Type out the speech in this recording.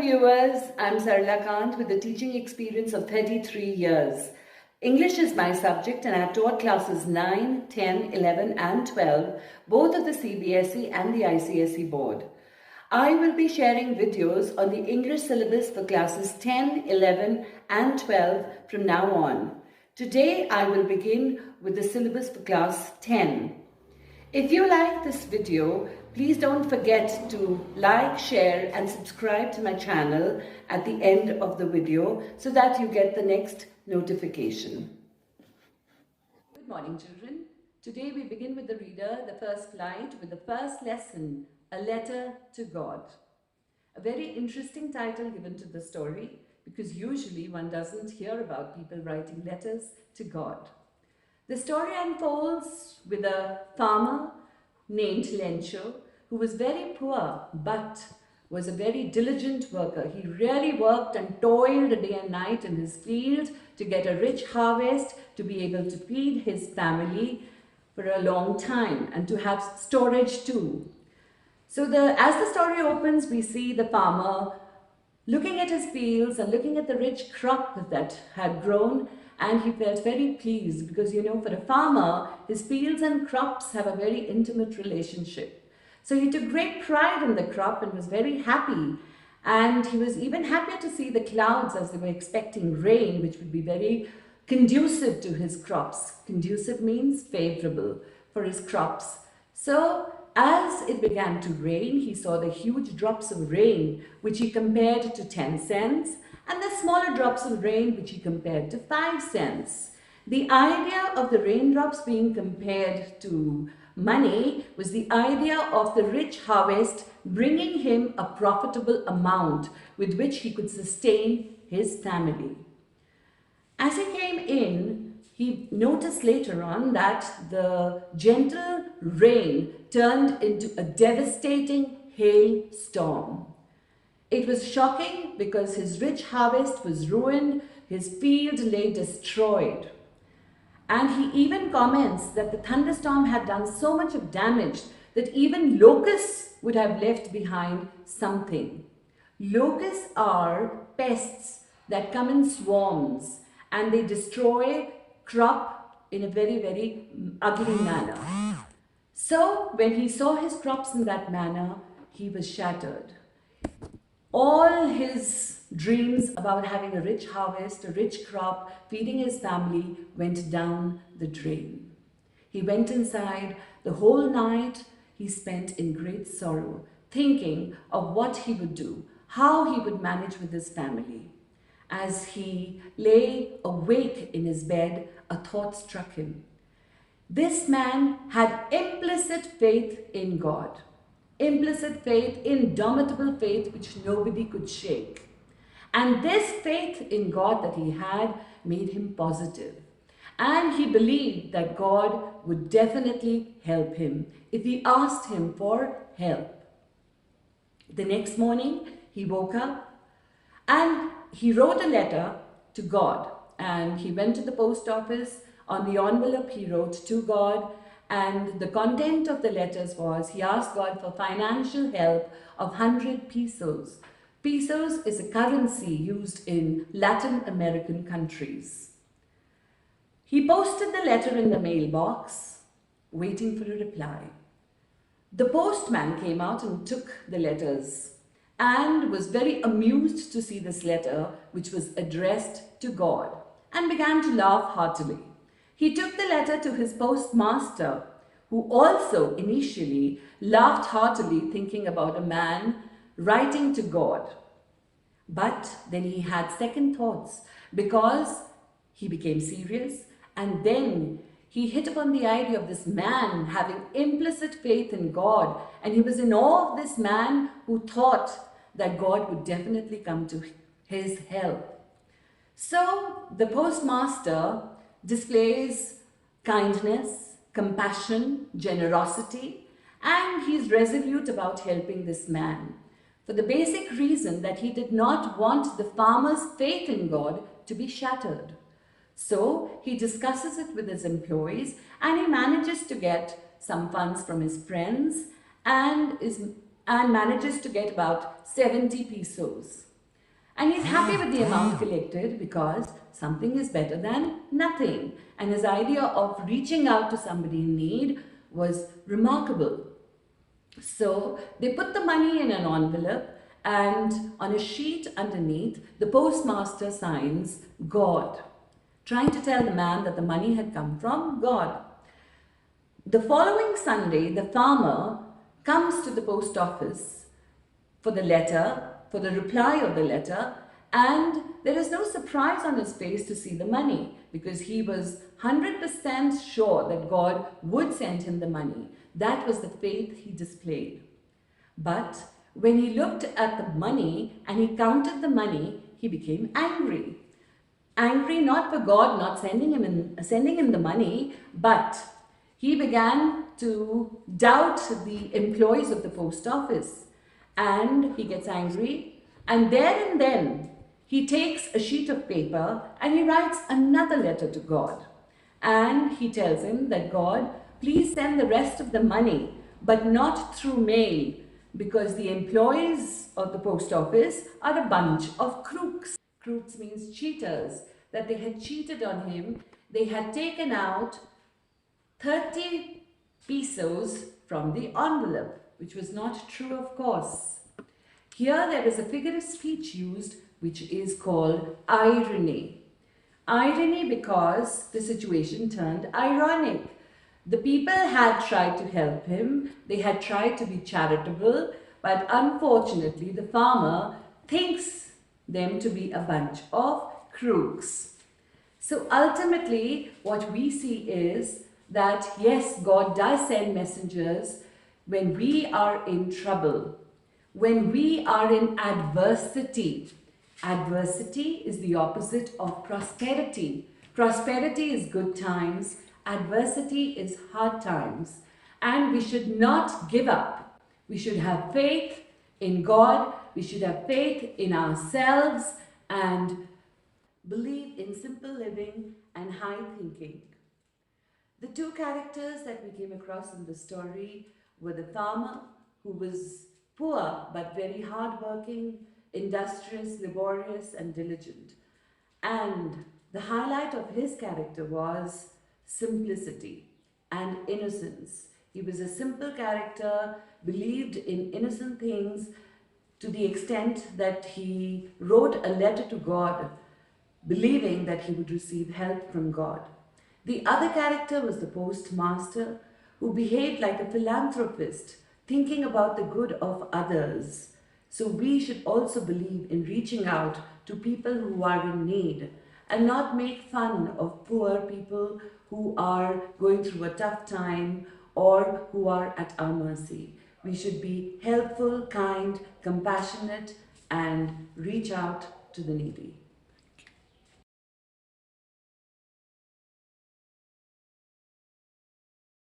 viewers, I'm Sarla Kant with a teaching experience of 33 years. English is my subject and I've taught classes 9, 10, 11 and 12, both of the CBSE and the ICSE board. I will be sharing videos on the English syllabus for classes 10, 11 and 12 from now on. Today I will begin with the syllabus for class 10. If you like this video, please don't forget to like, share and subscribe to my channel at the end of the video so that you get the next notification. Good morning, children. Today we begin with the reader, the first flight, with the first lesson, A Letter to God. A very interesting title given to the story because usually one doesn't hear about people writing letters to God. The story unfolds with a farmer named Lencho who was very poor but was a very diligent worker. He really worked and toiled day and night in his field to get a rich harvest, to be able to feed his family for a long time and to have storage too. So as the story opens, we see the farmer looking at his fields and looking at the rich crop that had grown, and he felt very pleased because, for a farmer, his fields and crops have a very intimate relationship. So he took great pride in the crop and was very happy. And he was even happier to see the clouds as they were expecting rain, which would be very conducive to his crops. Conducive means favorable for his crops. So as it began to rain, he saw the huge drops of rain, which he compared to 10 cents, and the smaller drops of rain, which he compared to 5 cents. The idea of the raindrops being compared to money was the idea of the rich harvest bringing him a profitable amount with which he could sustain his family. As he came in, he noticed later on that the gentle rain turned into a devastating hailstorm. It was shocking because his rich harvest was ruined, his field lay destroyed. And he even comments that the thunderstorm had done so much of damage that even locusts would have left behind something. Locusts are pests that come in swarms and they destroy crop in a very, very ugly manner. So when he saw his crops in that manner, he was shattered. All his dreams about having a rich harvest, a rich crop, feeding his family went down the drain. He went inside. The whole night he spent in great sorrow, thinking of what he would do, how he would manage with his family. As he lay awake in his bed, a thought struck him. This man had implicit faith in God. Implicit faith, indomitable faith, which nobody could shake. And this faith in God that he had made him positive. And he believed that God would definitely help him if he asked him for help. The next morning, he woke up and he wrote a letter to God. And he went to the post office. On the envelope, he wrote to God. And the content of the letters was, he asked God for financial help of 100 pesos. Pesos is a currency used in Latin American countries. He posted the letter in the mailbox, waiting for a reply. The postman came out and took the letters and was very amused to see this letter, which was addressed to God, and began to laugh heartily. He took the letter to his postmaster, who also initially laughed heartily, thinking about a man writing to God. But then he had second thoughts because he became serious, and then he hit upon the idea of this man having implicit faith in God, and he was in awe of this man who thought that God would definitely come to his help. So the postmaster displays kindness, compassion, generosity, and he's resolute about helping this man for the basic reason that he did not want the farmer's faith in God to be shattered. So he discusses it with his employees and he manages to get some funds from his friends and manages to get about 70 pesos. And he's happy with the amount collected because something is better than nothing. And his idea of reaching out to somebody in need was remarkable. So they put the money in an envelope, and on a sheet underneath, the postmaster signs God, trying to tell the man that the money had come from God. The following Sunday, the farmer comes to the post office for the letter, for the reply of the letter, and there is no surprise on his face to see the money because he was 100% sure that God would send him the money. That was the faith he displayed. But when he looked at the money and he counted the money, he became angry. Angry not for God not sending him the money, but he began to doubt the employees of the post office. And he gets angry, and there and then he takes a sheet of paper and he writes another letter to God. And he tells him that God, please send the rest of the money, but not through mail, because the employees of the post office are a bunch of crooks. Crooks means cheaters, that they had cheated on him. They had taken out 30 pesos from the envelope, which was not true, of course. Here there is a figure of speech used which is called irony. Irony because the situation turned ironic. The people had tried to help him, they had tried to be charitable, but unfortunately the farmer thinks them to be a bunch of crooks. So ultimately what we see is that yes, God does send messengers when we are in trouble, when we are in adversity. Adversity is the opposite of prosperity. Prosperity is good times, adversity is hard times. And we should not give up. We should have faith in God, we should have faith in ourselves, and believe in simple living and high thinking. The two characters that we came across in the story were the farmer, who was poor but very hardworking, industrious, laborious, and diligent. And the highlight of his character was simplicity and innocence. He was a simple character, believed in innocent things to the extent that he wrote a letter to God, believing that he would receive help from God. The other character was the postmaster, who behaved like a philanthropist, thinking about the good of others. So we should also believe in reaching out to people who are in need and not make fun of poor people who are going through a tough time or who are at our mercy. We should be helpful, kind, compassionate, and reach out to the needy.